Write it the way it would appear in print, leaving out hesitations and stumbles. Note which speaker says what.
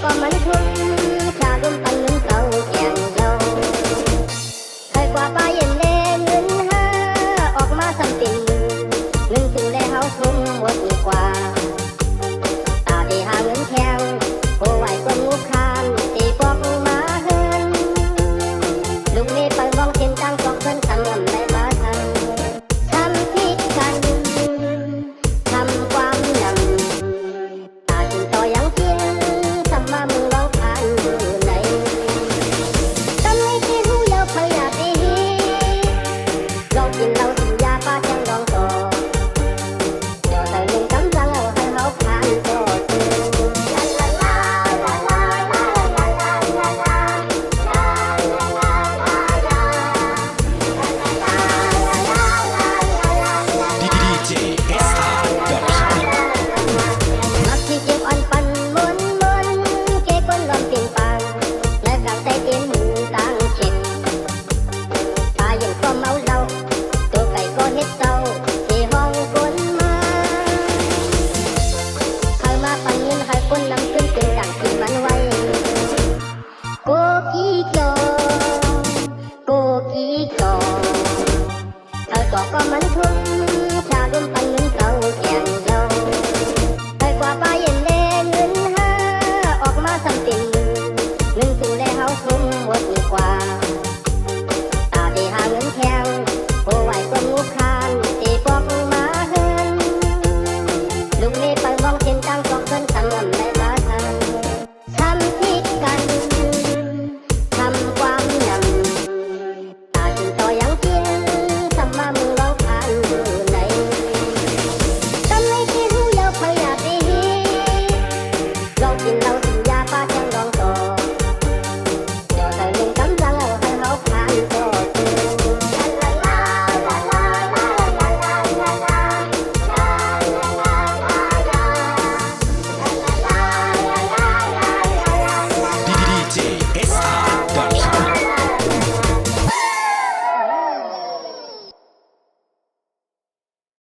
Speaker 1: ก็มันทุ่งชาลุ่มปันเงินเก่าแก่งเยาเคยกว่าป้าเย็นเล่เงินห้าออกมาทำเป็นเงินถึงได้เฮาทุ่มหมดดีกว่าตาดีหาเงินแข็งโอ้ไหวก็งูคานตีปอกมาเฮินลูกนี้ไปมองเส้นทางของเพิ่นทำลำไรมาทำผิดกันทำความนำตาจึงต่อยังกินมามึงร้องผ่านดูไหนตอนนี้ที่หูยาวพยาดีเรากินเราสิยาป้าจังร้องต่อเดี๋ยวแต่หนึ่งกำลังเอาให้เขาผ่านต่อก็มันทุ่งชาลุ่มปันเงินเก่าแก่งเยาเคยกว่าป้าเย็นเล่เงินห้าออกมาทำเป็นเงินถึงได้เฮาทุ่มหมดดีกว่า